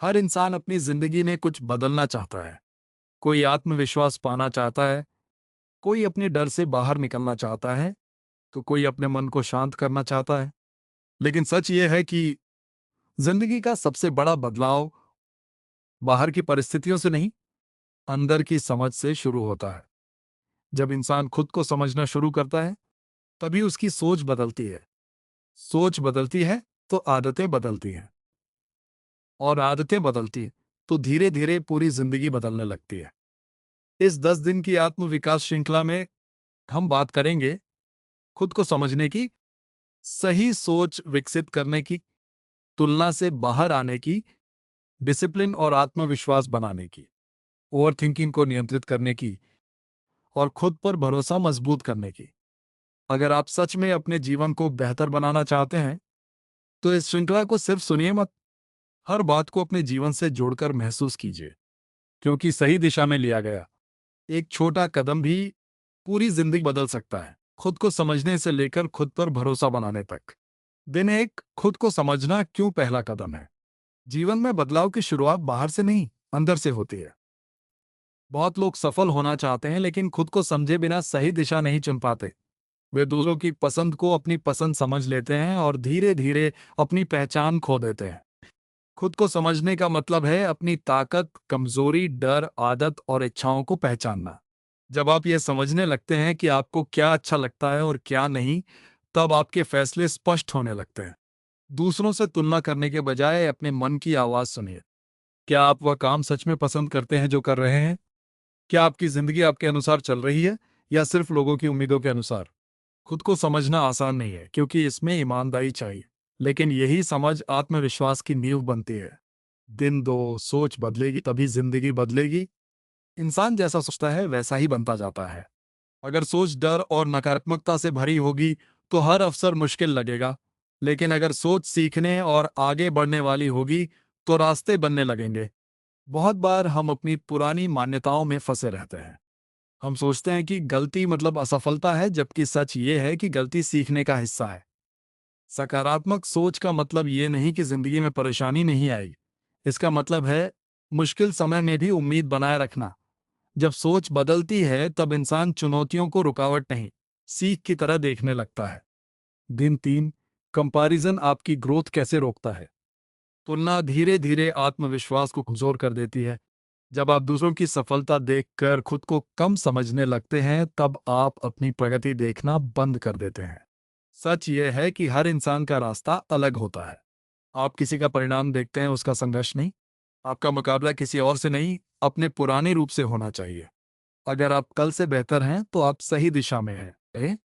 हर इंसान अपनी जिंदगी में कुछ बदलना चाहता है। कोई आत्मविश्वास पाना चाहता है, कोई अपने डर से बाहर निकलना चाहता है, तो कोई अपने मन को शांत करना चाहता है। लेकिन सच ये है कि जिंदगी का सबसे बड़ा बदलाव बाहर की परिस्थितियों से नहीं, अंदर की समझ से शुरू होता है। जब इंसान खुद को समझना शुरू करता है, तभी उसकी सोच बदलती है। सोच बदलती है तो आदतें बदलती हैं, और आदतें बदलती हैं तो धीरे धीरे पूरी जिंदगी बदलने लगती है। इस 10 दिन की आत्म विकास श्रृंखला में हम बात करेंगे खुद को समझने की, सही सोच विकसित करने की, तुलना से बाहर आने की, डिसिप्लिन और आत्मविश्वास बनाने की, ओवर थिंकिंग को नियंत्रित करने की, और खुद पर भरोसा मजबूत करने की। अगर आप सच में अपने जीवन को बेहतर बनाना चाहते हैं, तो इस श्रृंखला को सिर्फ सुनिए मत, हर बात को अपने जीवन से जोड़कर महसूस कीजिए। क्योंकि सही दिशा में लिया गया एक छोटा कदम भी पूरी जिंदगी बदल सकता है। खुद को समझने से लेकर खुद पर भरोसा बनाने तक। दिन एक, खुद को समझना क्यों पहला कदम है। जीवन में बदलाव की शुरुआत बाहर से नहीं, अंदर से होती है। बहुत लोग सफल होना चाहते हैं लेकिन खुद को समझे बिना सही दिशा नहीं चुन पाते। वे दूसरों की पसंद को अपनी पसंद समझ लेते हैं और धीरे धीरे अपनी पहचान खो देते हैं। खुद को समझने का मतलब है अपनी ताकत, कमजोरी, डर, आदत और इच्छाओं को पहचानना। जब आप ये समझने लगते हैं कि आपको क्या अच्छा लगता है और क्या नहीं, तब आपके फैसले स्पष्ट होने लगते हैं। दूसरों से तुलना करने के बजाय अपने मन की आवाज सुनिए। क्या आप वह काम सच में पसंद करते हैं जो कर रहे हैं? क्या आपकी जिंदगी आपके अनुसार चल रही है या सिर्फ लोगों की उम्मीदों के अनुसार? खुद को समझना आसान नहीं है क्योंकि इसमें ईमानदारी चाहिए, लेकिन यही समझ आत्मविश्वास की नींव बनती है। दिन दो, सोच बदलेगी तभी जिंदगी बदलेगी। इंसान जैसा सोचता है वैसा ही बनता जाता है। अगर सोच डर और नकारात्मकता से भरी होगी तो हर अवसर मुश्किल लगेगा, लेकिन अगर सोच सीखने और आगे बढ़ने वाली होगी तो रास्ते बनने लगेंगे। बहुत बार हम अपनी पुरानी मान्यताओं में फंसे रहते हैं। हम सोचते हैं कि गलती मतलब असफलता है, जबकि सच ये है कि गलती सीखने का हिस्सा है। सकारात्मक सोच का मतलब ये नहीं कि जिंदगी में परेशानी नहीं आएगी। इसका मतलब है मुश्किल समय में भी उम्मीद बनाए रखना। जब सोच बदलती है तब इंसान चुनौतियों को रुकावट नहीं, सीख की तरह देखने लगता है। दिन तीन, कंपैरिजन आपकी ग्रोथ कैसे रोकता है। तुलना धीरे धीरे आत्मविश्वास को कमजोर कर देती है। जब आप दूसरों की सफलता देखकर खुद को कम समझने लगते हैं, तब आप अपनी प्रगति देखना बंद कर देते हैं। सच यह है कि हर इंसान का रास्ता अलग होता है। आप किसी का परिणाम देखते हैं, उसका संघर्ष नहीं। आपका मुकाबला किसी और से नहीं, अपने पुराने रूप से होना चाहिए। अगर आप कल से बेहतर हैं तो आप सही दिशा में हैं।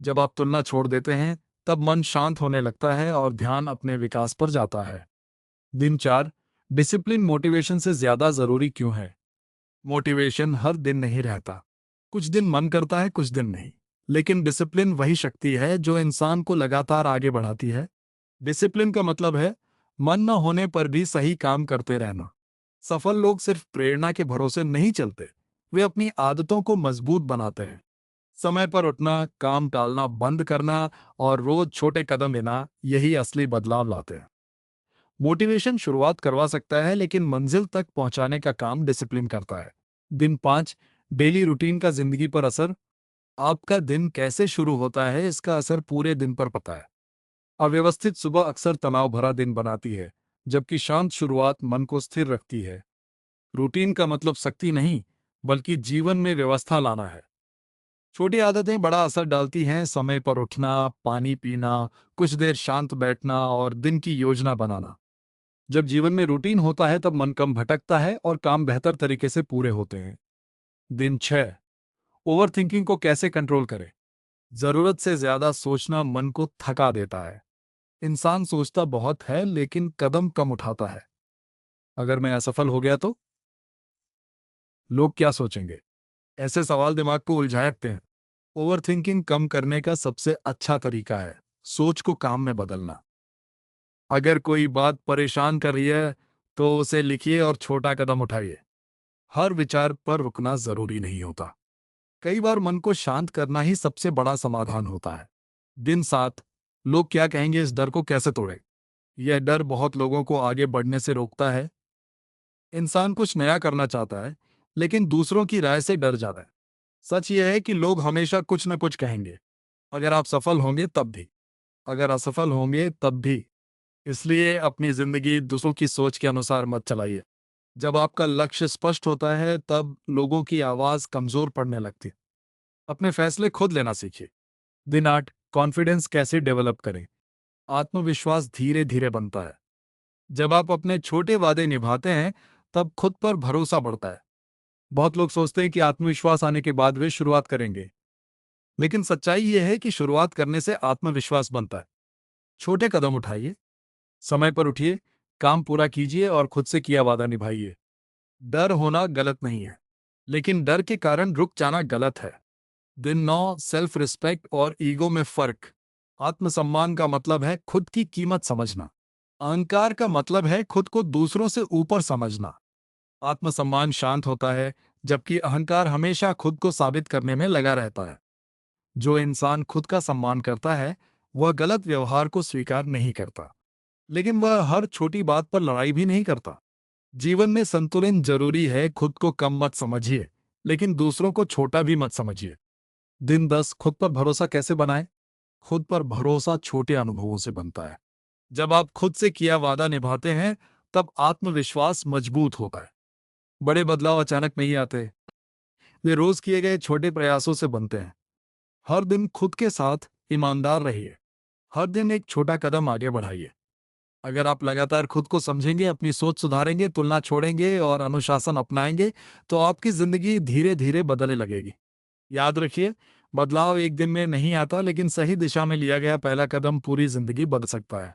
जब आप तुलना छोड़ देते हैं, तब मन शांत होने लगता है और ध्यान अपने विकास पर जाता है। दिन चार, डिसिप्लिन मोटिवेशन से ज्यादा जरूरी क्यों है। मोटिवेशन हर दिन नहीं रहता। कुछ दिन मन करता है, कुछ दिन नहीं। लेकिन डिसिप्लिन वही शक्ति है जो इंसान को लगातार आगे बढ़ाती है। डिसिप्लिन का मतलब है मन न होने पर भी सही काम करते रहना। सफल लोग सिर्फ प्रेरणा के भरोसे नहीं चलते, वे अपनी आदतों को मजबूत बनाते हैं। समय पर उठना, काम टालना बंद करना और रोज छोटे कदम लेना, यही असली बदलाव लाते हैं। मोटिवेशन शुरुआत करवा सकता है लेकिन मंजिल तक पहुंचाने का काम डिसिप्लिन करता है। दिन पाँच, डेली रूटीन का जिंदगी पर असर। आपका दिन कैसे शुरू होता है, इसका असर पूरे दिन पर पड़ता है। अव्यवस्थित सुबह अक्सर तनाव भरा दिन बनाती है, जबकि शांत शुरुआत मन को स्थिर रखती है। रूटीन का मतलब शक्ति नहीं, बल्कि जीवन में व्यवस्था लाना है। छोटी आदतें बड़ा असर डालती हैं। समय पर उठना, पानी पीना, कुछ देर शांत बैठना और दिन की योजना बनाना। जब जीवन में रूटीन होता है तब मन कम भटकता है और काम बेहतर तरीके से पूरे होते हैं। दिन छह, ओवर थिंकिंग को कैसे कंट्रोल करें। जरूरत से ज्यादा सोचना मन को थका देता है। इंसान सोचता बहुत है लेकिन कदम कम उठाता है। अगर मैं असफल हो गया तो लोग क्या सोचेंगे, ऐसे सवाल दिमाग को उलझाए रखते हैं। ओवर थिंकिंग कम करने का सबसे अच्छा तरीका है सोच को काम में बदलना। अगर कोई बात परेशान कर रही है तो उसे लिखिए और छोटा कदम उठाइए। हर विचार पर रुकना जरूरी नहीं होता। कई बार मन को शांत करना ही सबसे बड़ा समाधान होता है। दिन सात, लोग क्या कहेंगे, इस डर को कैसे तोड़े। यह डर बहुत लोगों को आगे बढ़ने से रोकता है। इंसान कुछ नया करना चाहता है, लेकिन दूसरों की राय से डर जाता है। सच यह है कि लोग हमेशा कुछ न कुछ कहेंगे। अगर आप सफल होंगे तब भी, अगर असफल होंगे तब भी। इसलिए अपनी जिंदगी दूसरों की सोच के अनुसार मत चलाइए। जब आपका लक्ष्य स्पष्ट होता है, तब लोगों की आवाज कमजोर पड़ने लगती है। अपने फैसले खुद लेना सीखिए। दिन 8, कॉन्फिडेंस कैसे डेवलप करें। आत्मविश्वास धीरे धीरे बनता है। जब आप अपने छोटे वादे निभाते हैं, तब खुद पर भरोसा बढ़ता है। बहुत लोग सोचते हैं कि आत्मविश्वास आने के बाद वे शुरुआत करेंगे, लेकिन सच्चाई यह है कि शुरुआत करने से आत्मविश्वास बनता है। छोटे कदम उठाइए, समय पर उठिए, काम पूरा कीजिए और खुद से किया वादा निभाइए। डर होना गलत नहीं है, लेकिन डर के कारण रुक जाना गलत है। दिन 9, सेल्फ रिस्पेक्ट और ईगो में फर्क। आत्मसम्मान का मतलब है खुद की कीमत समझना। अहंकार का मतलब है खुद को दूसरों से ऊपर समझना। आत्मसम्मान शांत होता है, जबकि अहंकार हमेशा खुद को साबित करने में लगा रहता है। जो इंसान खुद का सम्मान करता है, वह गलत व्यवहार को स्वीकार नहीं करता, लेकिन वह हर छोटी बात पर लड़ाई भी नहीं करता। जीवन में संतुलन जरूरी है। खुद को कम मत समझिए, लेकिन दूसरों को छोटा भी मत समझिए। दिन 10, खुद पर भरोसा कैसे बनाएं। खुद पर भरोसा छोटे अनुभवों से बनता है। जब आप खुद से किया वादा निभाते हैं, तब आत्मविश्वास मजबूत होता है। बड़े बदलाव अचानक नहीं आते, वे रोज किए गए छोटे प्रयासों से बनते हैं। हर दिन खुद के साथ ईमानदार रहिए। हर दिन एक छोटा कदम आगे बढ़ाइए। अगर आप लगातार खुद को समझेंगे, अपनी सोच सुधारेंगे, तुलना छोड़ेंगे और अनुशासन अपनाएंगे, तो आपकी जिंदगी धीरे धीरे बदलने लगेगी। याद रखिए, बदलाव एक दिन में नहीं आता, लेकिन सही दिशा में लिया गया पहला कदम पूरी जिंदगी बदल सकता है।